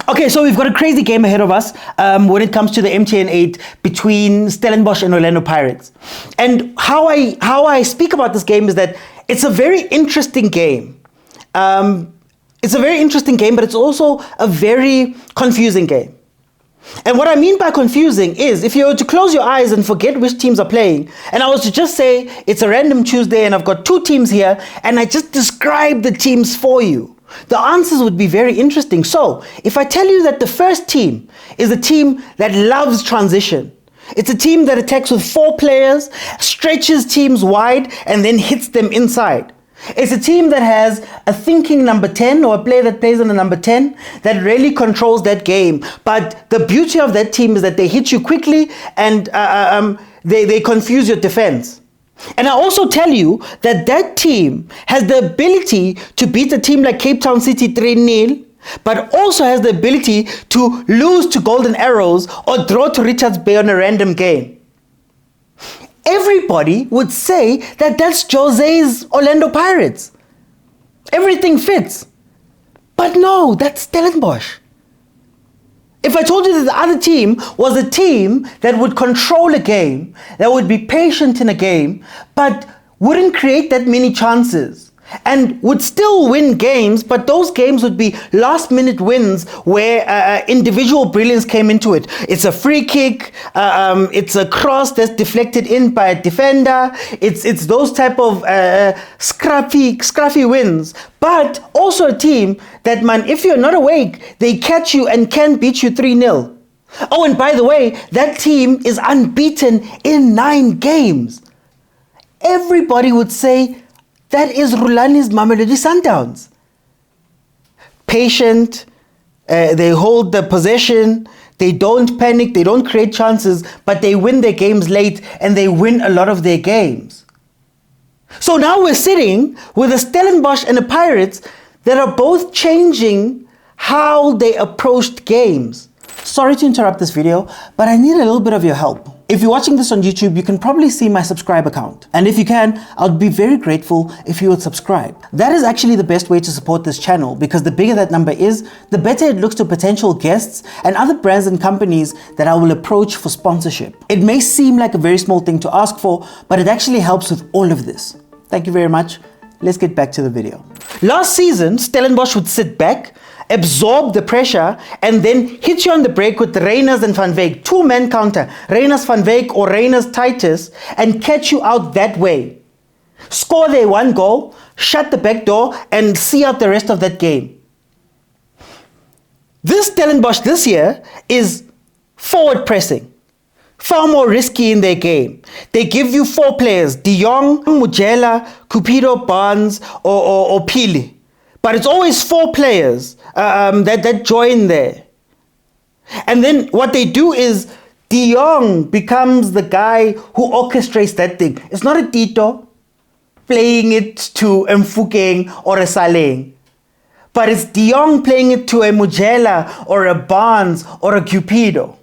Okay, so we've got a crazy game ahead of us when it comes to the MTN 8 between Stellenbosch and Orlando Pirates. And how I speak about this game is that it's a very interesting game. It's a very interesting game, but it's also a very confusing game. And what I mean by confusing is if you were to close your eyes and forget which teams are playing, and I was to just say it's a random Tuesday and I've got two teams here, and I just describe the teams for you, the answers would be very interesting. So if I tell you that the first team is a team that loves transition, it's a team that attacks with 4 players, stretches teams wide, and then hits them inside. It's a team that has a thinking number 10 or a player that plays on the number 10 that really controls that game. But the beauty of that team is that they hit you quickly and they confuse your defense. And I also tell you that that team has the ability to beat a team like Cape Town City 3-0, but also has the ability to lose to Golden Arrows or draw to Richards Bay on a random game. Everybody would say that that's Jose's Orlando Pirates. Everything fits. But no, that's Stellenbosch. If I told you that the other team was a team that would control a game, that would be patient in a game, but wouldn't create that many chances, and would still win games, but those games would be last-minute wins where individual brilliance came into it. It's a free kick, it's a cross that's deflected in by a defender, it's those type of scruffy wins. But also a team that, man, if you're not awake, they catch you and can beat you 3-0. Oh, and by the way, that team is unbeaten in 9 games. Everybody would say, that is Rulani's Mamelodi Sundowns. Patient, they hold the possession, they don't panic, they don't create chances, but they win their games late and they win a lot of their games. So now we're sitting with a Stellenbosch and a Pirates that are both changing how they approached games. Sorry to interrupt this video, but I need a little bit of your help. If you're watching this on YouTube, you can probably see my subscribe account. And if you can, I'd be very grateful if you would subscribe. That is actually the best way to support this channel, because the bigger that number is, the better it looks to potential guests and other brands and companies that I will approach for sponsorship. It may seem like a very small thing to ask for, but it actually helps with all of this. Thank you very much. Let's get back to the video. Last season, Stellenbosch would sit back, absorb the pressure, and then hit you on the break with Reyners and Van Wyk, 2-man counter, Reyners Van Wyk or Reyners Titus, and catch you out that way. Score their 1 goal, shut the back door, and see out the rest of that game. This Stellenbosch this year is forward pressing, far more risky in their game. They give you 4 players, De Jong, Mujela, Cupido, Barnes, or Pili. But it's always 4 players that join there. And then what they do is De Jong becomes the guy who orchestrates that thing. It's not a Tito playing it to Mfukeng or a Saleng, but it's De Jong playing it to a Mujela or a Barnes or a Cupido.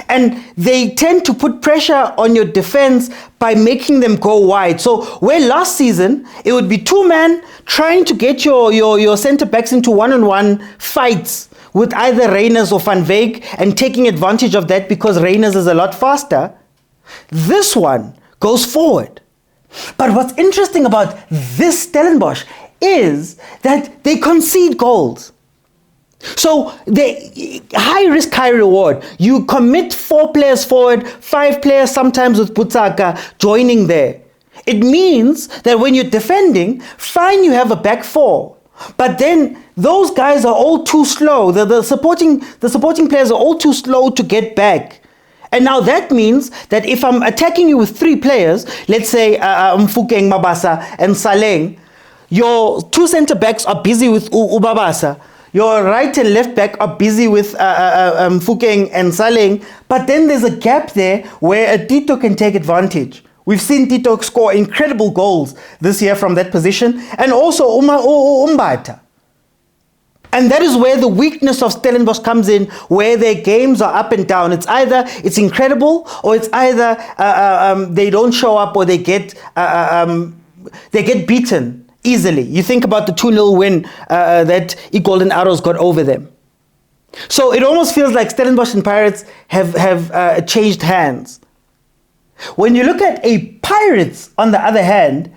And they tend to put pressure on your defense by making them go wide. So where last season it would be 2-man trying to get your center backs into one-on-one fights with either Reyners or Van Wyk and taking advantage of that because Reyners is a lot faster, this one goes forward. But what's interesting about this Stellenbosch is that they concede goals. So they high risk, high reward. You commit 4 players forward, 5 players sometimes with Putsaka joining there. It means that when you're defending, fine, you have a back 4. But then those guys are all too slow. The supporting players are all too slow to get back. And now that means that if I'm attacking you with 3 players, let's say Mfukeng, Mabasa and Saleng, your 2 center backs are busy with Ubabasa. Your right and left back are busy with Mfukeng and Saleng, but then there's a gap there where a Tito can take advantage. We've seen Tito score incredible goals this year from that position, and also Umbata. And that is where the weakness of Stellenbosch comes in, where their games are up and down. It's either it's incredible, or it's either they don't show up, or they get beaten easily. You think about the 2-0 win that Golden Arrows got over them. So it almost feels like Stellenbosch and Pirates have changed hands. When you look at a Pirates, on the other hand,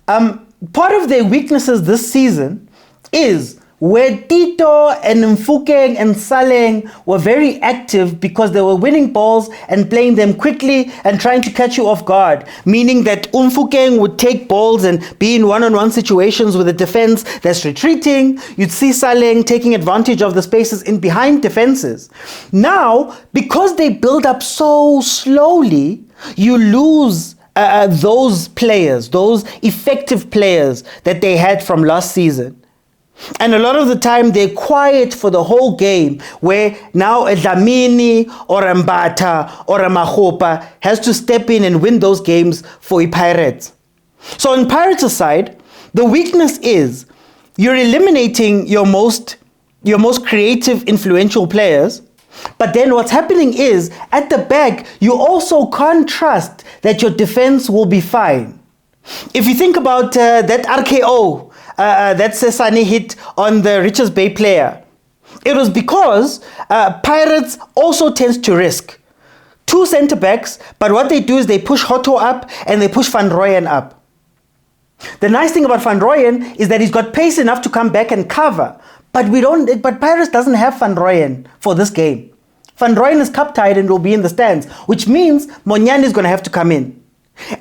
part of their weaknesses this season is where Tito and Mfukeng and Saleng were very active because they were winning balls and playing them quickly and trying to catch you off guard, meaning that Mfukeng would take balls and be in one-on-one situations with a defense that's retreating. You'd see Saleng taking advantage of the spaces in behind defenses. Now, because they build up so slowly, you lose those players, those effective players that they had from last season. And a lot of the time they're quiet for the whole game, where now a Dlamini or a Mbata or a Mahopa has to step in and win those games for the Pirates. So on Pirates' side, the weakness is you're eliminating your most creative, influential players. But then what's happening is, at the back, you also can't trust that your defense will be fine. If you think about that RKO, that Sesane hit on the Richards Bay player, it was because Pirates also tends to risk. Two centre-backs, but what they do is they push Hotto up and they push Van Rooyen up. The nice thing about Van Rooyen is that he's got pace enough to come back and cover. But Pirates doesn't have Van Rooyen for this game. Van Rooyen is cup-tied and will be in the stands, which means Monyane is going to have to come in.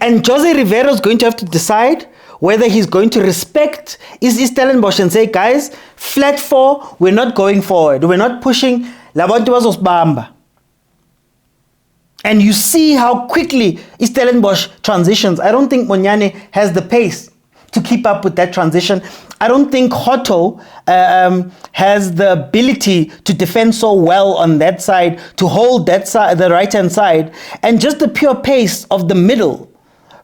And Jose Rivero is going to have to decide whether he's going to respect Stellenbosch and say, guys, flat 4, we're not going forward. We're not pushing. And you see how quickly Stellenbosch transitions. I don't think Monyane has the pace to keep up with that transition. I don't think Hotto has the ability to defend so well on that side, to hold that side, the right-hand side, and just the pure pace of the middle,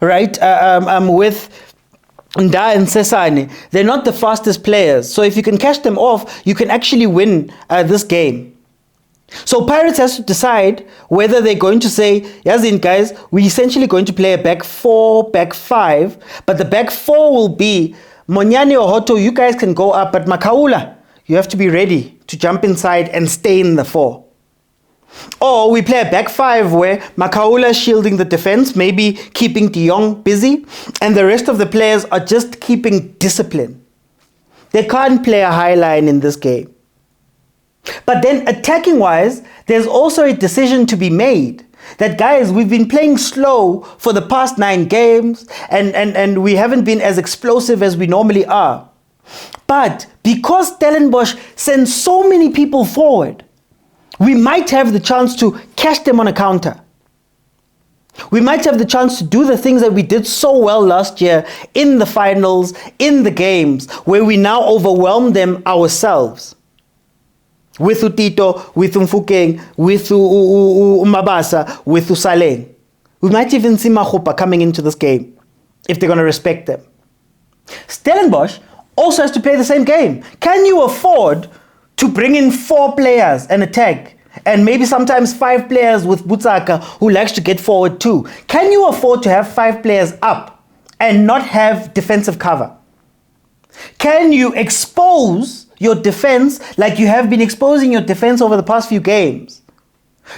right? With Nda and Sesane, they're not the fastest players. So if you can catch them off, you can actually win this game. So Pirates has to decide whether they're going to say, Yazin guys, we're essentially going to play a back 4, back 5, but the back 4 will be Monyane or Hotto, you guys can go up, but Makaula, you have to be ready to jump inside and stay in the 4. Or we play a back 5 where Makaula is shielding the defense, maybe keeping De Jong busy, and the rest of the players are just keeping discipline. They can't play a high line in this game. But then attacking-wise, there's also a decision to be made. That, guys, we've been playing slow for the past 9 games, and we haven't been as explosive as we normally are. But because Stellenbosch sends so many people forward, we might have the chance to catch them on a counter. We might have the chance to do the things that we did so well last year in the finals, in the games, where we now overwhelm them ourselves. With Utito, with Mfukeng, with Mabasa, with Saleng. We might even see Mahopa coming into this game if they're going to respect them. Stellenbosch also has to play the same game. Can you afford to bring in 4 players and attack, and maybe sometimes 5 players with Butsaka who likes to get forward too? Can you afford to have 5 players up and not have defensive cover? Can you expose your defense like you have been exposing your defense over the past few games,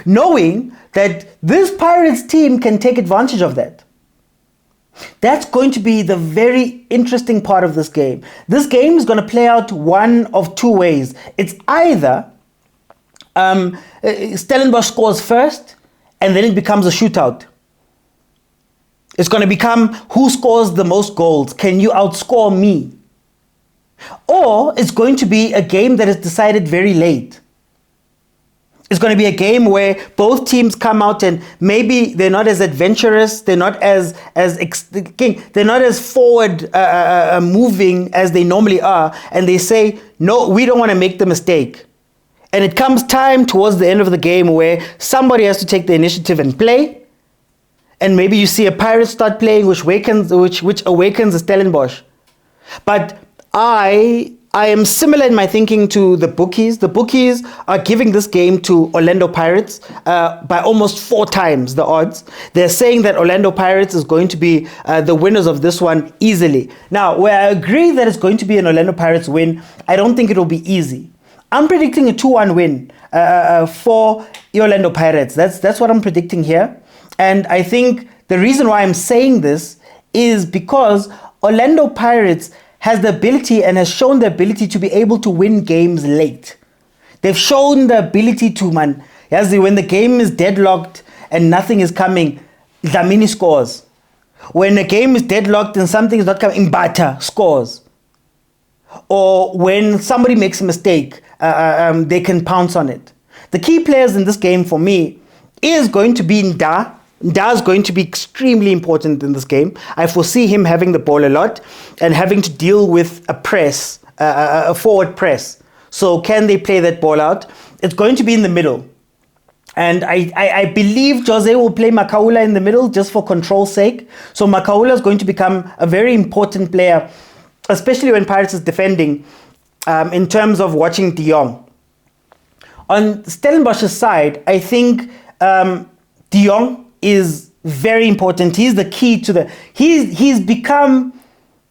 knowing that this Pirates team can take advantage of that? That's going to be the very interesting part of this game. This game is going to play out one of 2 ways. It's either Stellenbosch scores first and then it becomes a shootout. It's going to become who scores the most goals. Can you outscore me? Or it's going to be a game that is decided very late. It's going to be a game where both teams come out and maybe they're not as adventurous, they're not as forward moving as they normally are, and they say, no, we don't want to make the mistake. And it comes time towards the end of the game where somebody has to take the initiative and play, and maybe you see a Pirates start playing, which awakens a Stellenbosch. But I am similar in my thinking to the bookies. The bookies are giving this game to Orlando Pirates by almost 4 times the odds. They're saying that Orlando Pirates is going to be the winners of this one easily. Now, where I agree that it's going to be an Orlando Pirates win, I don't think it will be easy. I'm predicting a 2-1 win for the Orlando Pirates. That's what I'm predicting here. And I think the reason why I'm saying this is because Orlando Pirates has the ability and has shown the ability to be able to win games late. They've shown the ability to, man, when the game is deadlocked and nothing is coming, Dlamini scores. When the game is deadlocked and something is not coming, Mbata scores. Or when somebody makes a mistake, they can pounce on it. The key players in this game for me is going to be Nda. Nda is going to be extremely important in this game. I foresee him having the ball a lot and having to deal with a press, a forward press. So can they play that ball out? It's going to be in the middle. And I believe Jose will play Makaula in the middle just for control's sake. So Makaula is going to become a very important player, especially when Pirates is defending, in terms of watching De Jong. On Stellenbosch's side, I think De Jong is very important. He's the key to the... He's become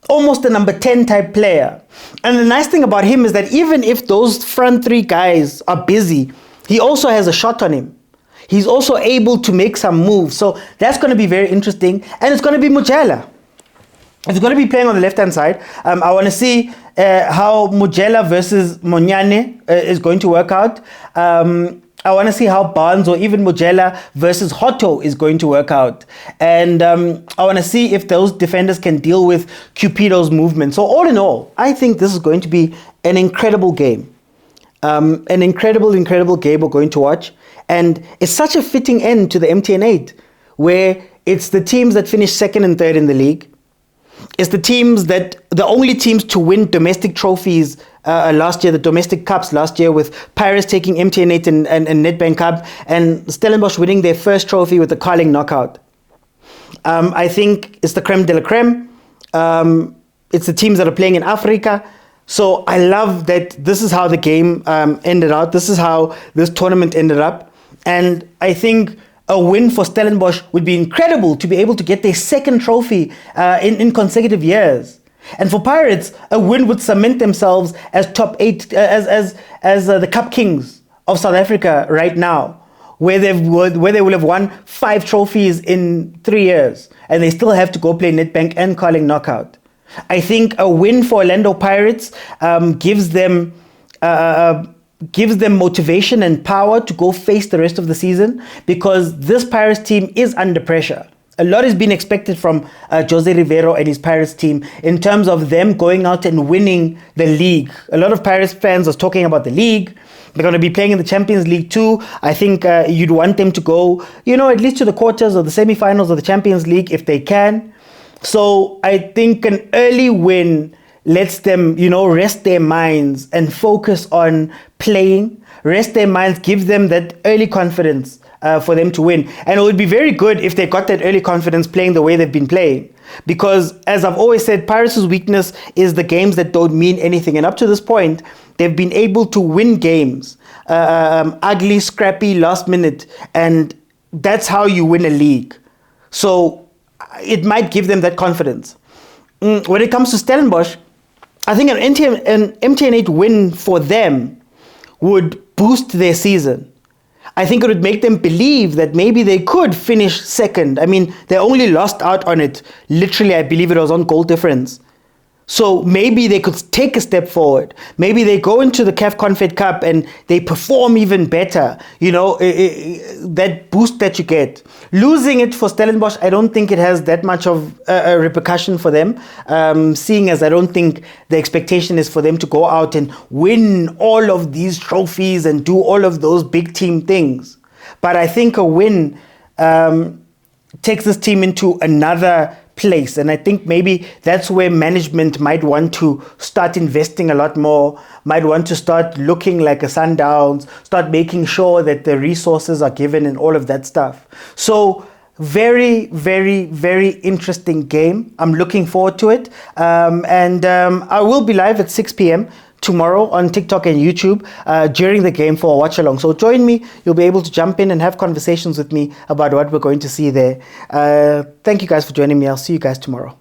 almost a number 10 type player. And the nice thing about him is that even if those front three guys are busy, he also has a shot on him. He's also able to make some moves. So that's going to be very interesting. And it's going to be Mujela. It's going to be playing on the left-hand side. I want to see how Mujela versus Monyane is going to work out. I want to see how Barnes or even Mujela versus Hotto is going to work out. And I want to see if those defenders can deal with Cupido's movement. So all in all, I think this is going to be an incredible game. An incredible game we're going to watch. And it's such a fitting end to the MTN 8, where it's the teams that finish second and third in the league. It's the only teams to win domestic trophies last year, the domestic cups last year, with Pirates taking MTN 8 and Nedbank Cup, and Stellenbosch winning their first trophy with the Carling knockout. I think it's the creme de la creme. It's the teams that are playing in Africa. So I love that this is how the game ended out. This is how this tournament ended up. And I think a win for Stellenbosch would be incredible to be able to get their second trophy in consecutive years. And for Pirates, a win would cement themselves as top 8, as the Cup Kings of South Africa right now, where they will have won 5 trophies in 3 years, and they still have to go play Nedbank and Carling knockout. I think a win for Orlando Pirates gives them motivation and power to go face the rest of the season, because this Pirates team is under pressure. A lot is being expected from Jose Rivero and his Pirates team in terms of them going out and winning the league. A lot of Pirates fans are talking about the league. They're going to be playing in the Champions League too. I think you'd want them to go, at least to the quarters or the semi-finals of the Champions League if they can. So I think an early win lets them, rest their minds and focus on playing, rest their minds, give them that early confidence for them to win. And it would be very good if they got that early confidence playing the way they've been playing. Because as I've always said, Pirates' weakness is the games that don't mean anything. And up to this point, they've been able to win games, ugly, scrappy, last minute. And that's how you win a league. So it might give them that confidence. When it comes to Stellenbosch, I think an MTN 8 win for them would boost their season. I think it would make them believe that maybe they could finish second. I mean, they only lost out on it. Literally, I believe it was on goal difference. So maybe they could take a step forward. Maybe they go into the CAF Confed Cup and they perform even better. That boost that you get. Losing it for Stellenbosch, I don't think it has that much of a repercussion for them, seeing as I don't think the expectation is for them to go out and win all of these trophies and do all of those big team things. But I think a win takes this team into another place, and I think maybe that's where management might want to start investing a lot more, might want to start looking like a Sundowns, start making sure that the resources are given and all of that stuff. So very, very, very interesting game. I'm looking forward to it, and I will be live at 6 p.m. tomorrow on TikTok and YouTube during the game for a watch along. So join me. You'll be able to jump in and have conversations with me about what we're going to see there. Thank you guys for joining me. I'll see you guys tomorrow.